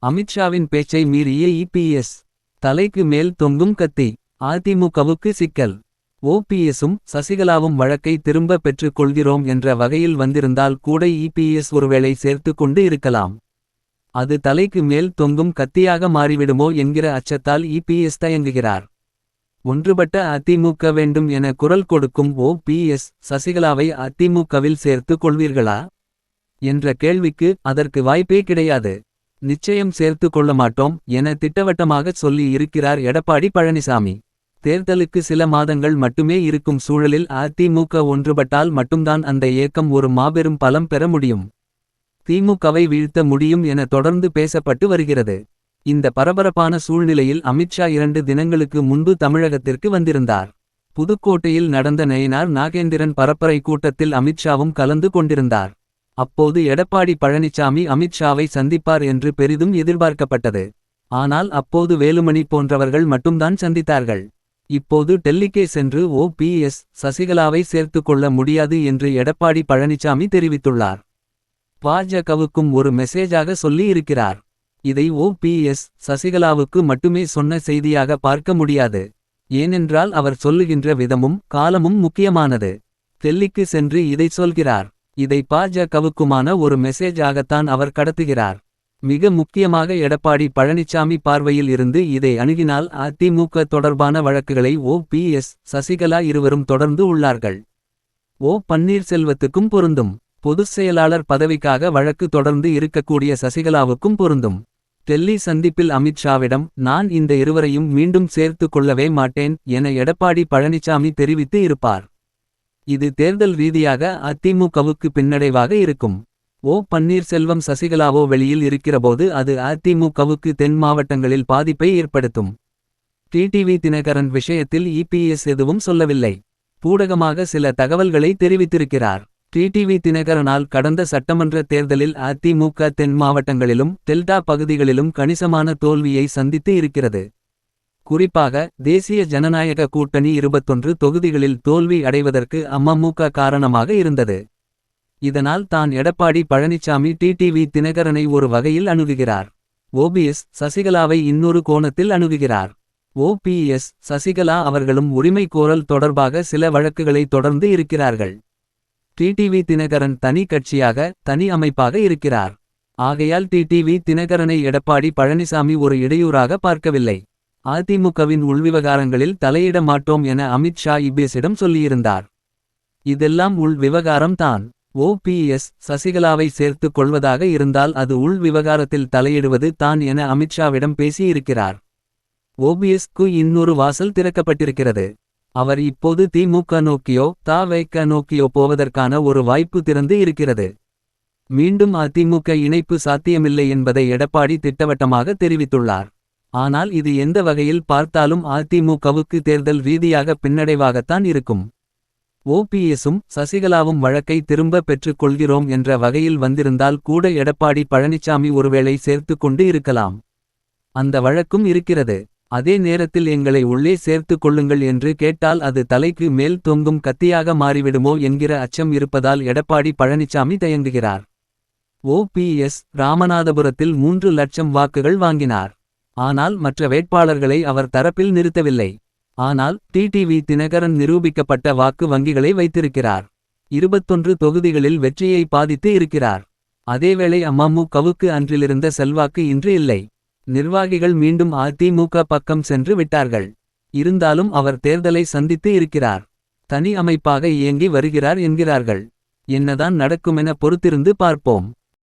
அமித்ஷாவின் பேச்சை மீறிய இபிஎஸ். தலைக்கு மேல் தொங்கும் கத்தி. அதிமுகவுக்கு சிக்கல். ஓபிஎஸும் சசிகலாவும் வழக்கை திரும்ப பெற்றுக் கொள்கிறோம் என்ற வகையில் வந்திருந்தால் கூட இபிஎஸ் ஒருவேளை சேர்த்து கொண்டு இருக்கலாம். அது தலைக்கு மேல் தொங்கும் கத்தியாக மாறிவிடுமோ என்கிற அச்சத்தால் இபிஎஸ் தயங்குகிறார். ஒன்றுபட்ட அதிமுக வேண்டும் என குரல் கொடுக்கும் ஓபிஎஸ் சசிகலாவை அதிமுகவில் சேர்த்து கொள்வீர்களா என்ற கேள்விக்கு அதற்கு வாய்ப்பே கிடையாது. நிச்சயம் சேர்த்து கொள்ள மாட்டோம் என திட்டவட்டமாக சொல்லி இருக்கிறார் எடப்பாடி பழனிசாமி. தேர்தலுக்கு சில மாதங்கள் மட்டுமே இருக்கும் சூழலில் அதிமுக ஒன்றுபட்டால் மட்டும்தான் அந்த இயக்கம் ஒரு மாபெரும் பலம் பெற முடியும். திமுகவை வீழ்த்த முடியும் என தொடர்ந்து பேசப்பட்டு வருகிறது. இந்த பரபரப்பான சூழ்நிலையில் அமித்ஷா 2 தினங்களுக்கு முன்பு தமிழகத்திற்கு வந்திருந்தார். புதுக்கோட்டையில் நடந்த நயினார் நாகேந்திரன் பரப்புரை கூட்டத்தில் அமித்ஷாவும் கலந்து கொண்டிருந்தார். அப்போது எடப்பாடி பழனிசாமி அமித்ஷாவை சந்திப்பார் என்று பெரிதும் எதிர்பார்க்கப்பட்டது. ஆனால் அப்போது வேலுமணி போன்றவர்கள் மட்டும்தான் சந்தித்தார்கள். இப்போது டெல்லிக்கே சென்று ஓபிஎஸ் சசிகலாவை சேர்த்து கொள்ள முடியாது என்று எடப்பாடி பழனிசாமி தெரிவித்துள்ளார். பாஜகவுக்கும் ஒரு மெசேஜாக சொல்லி இருக்கிறார். இதை ஓபிஎஸ் சசிகலாவுக்கு மட்டுமே சொன்ன செய்தியாக பார்க்க முடியாது. ஏனென்றால் அவர் சொல்லுகின்ற விதமும் காலமும் முக்கியமானது. டெல்லிக்கு சென்று இதை சொல்கிறார். இதை பாஜகவுக்குமான ஒரு மெசேஜாகத்தான் அவர் கடத்துகிறார். மிக முக்கியமாக எடப்பாடி பழனிசாமி பார்வையில் இருந்து இதை அணுகினால் அதிமுக தொடர்பான வழக்குகளை ஓபிஎஸ் சசிகலா இருவரும் தொடர்ந்து உள்ளார்கள். ஓ பன்னீர்செல்வத்துக்கும் பொருந்தும். பொதுச் செயலாளர் பதவிக்காக வழக்கு தொடர்ந்து இருக்கக்கூடிய சசிகலாவுக்கும் பொருந்தும். டெல்லி சந்திப்பில் அமித்ஷாவிடம் நான் இந்த இருவரையும் மீண்டும் சேர்த்து கொள்ளவே மாட்டேன் என எடப்பாடி பழனிசாமி தெரிவித்து இருப்பார். இது தேர்தல் ரீதியாக அதிமுகவுக்கு பின்னடைவாக இருக்கும். ஓ பன்னீர்செல்வம் சசிகலாவோ வெளியில் இருக்கிறபோது அது அதிமுகவுக்கு தென் மாவட்டங்களில் பாதிப்பை ஏற்படுத்தும். டிடிவி தினகரன் விஷயத்தில் இபிஎஸ் எதுவும் சொல்லவில்லை. பூடகமாக சில தகவல்களை தெரிவித்திருக்கிறார். டிடிவி தினகரனால் கடந்த சட்டமன்ற தேர்தலில் அதிமுக தென் மாவட்டங்களிலும் டெல்டா பகுதிகளிலும் கணிசமான தோல்வியை சந்தித்து இருக்கிறது. குறிப்பாக தேசிய ஜனநாயக கூட்டணி 21 தொகுதிகளில் தோல்வி அடைவதற்கு அமமுக காரணமாக இருந்தது. இதனால் தான் எடப்பாடி பழனிசாமி டிடிவி தினகரனை ஒரு வகையில் அணுகுகிறார். ஓபிஎஸ் சசிகலாவை இன்னொரு கோணத்தில் அணுகுகிறார். ஓபிஎஸ் சசிகலா அவர்களும் உரிமை கோரல் தொடர்பாக சில வழக்குகளை தொடர்ந்து இருக்கிறார்கள். டிடிவி தினகரன் தனி கட்சியாக தனி அமைப்பாக இருக்கிறார். ஆகையால் டிடிவி தினகரனை எடப்பாடி பழனிசாமி ஒரு இடையூறாக பார்க்கவில்லை. அதிமுகவின் உள்விவகாரங்களில் தலையிட மாட்டோம் என அமித்ஷா இபிஎஸிடம் சொல்லியிருந்தார். இதெல்லாம் உள் விவகாரம்தான். ஓபிஎஸ் சசிகலாவை சேர்த்து கொள்வதாக இருந்தால் அது உள் விவகாரத்தில் தலையிடுவது தான் என அமித்ஷாவிடம் பேசியிருக்கிறார். ஓபிஎஸ்க்கு இன்னொரு வாசல் திறக்கப்பட்டிருக்கிறது. அவர் இப்போது திமுக நோக்கியோ தவைக்க நோக்கியோ போவதற்கான ஒரு வாய்ப்பு திறந்து இருக்கிறது. மீண்டும் அதிமுக இணைப்பு சாத்தியமில்லை என்பதை எடப்பாடி திட்டவட்டமாக தெரிவித்துள்ளார். ஆனால் இது எந்த வகையில் பார்த்தாலும் அதிமுகவுக்கு தேர்தல் ரீதியாக பின்னடைவாகத்தான் இருக்கும். ஓபிஎஸும் சசிகலாவும் வழக்கை திரும்ப பெற்றுக் கொள்கிறோம் என்ற வகையில் வந்திருந்தால் கூட எடப்பாடி பழனிசாமி ஒருவேளை சேர்த்து கொண்டு இருக்கலாம். அந்த வழக்கும் இருக்கிறது. அதே நேரத்தில் எங்களை உள்ளே சேர்த்து கொள்ளுங்கள் என்று கேட்டால் அது தலைக்கு மேல் தொங்கும் கத்தியாக மாறிவிடுமோ என்கிற அச்சம் இருப்பதால் எடப்பாடி பழனிசாமி தயங்குகிறார். ஓபிஎஸ் ராமநாதபுரத்தில் 3 லட்சம் வாக்குகள் வாங்கினார். ஆனால் மற்ற வேட்பாளர்களை அவர் தரப்பில் நிறுத்தவில்லை. ஆனால் டிடிவி தினகரன் நிரூபிக்கப்பட்ட வாக்கு வங்கிகளை வைத்திருக்கிறார். 21 தொகுதிகளில் வெற்றியை பாதித்து இருக்கிறார். அதேவேளை அமமுகவுக்கு அன்றிலிருந்த செல்வாக்கு இன்று இல்லை. நிர்வாகிகள் மீண்டும் அதிமுக பக்கம் சென்று விட்டார்கள். இருந்தாலும் அவர் தேர்தலை சந்தித்து இருக்கிறார். தனி அமைப்பாக இயங்கி வருகிறார் என்கிறார்கள். என்னதான் நடக்குமென பொறுத்திருந்து பார்ப்போம்.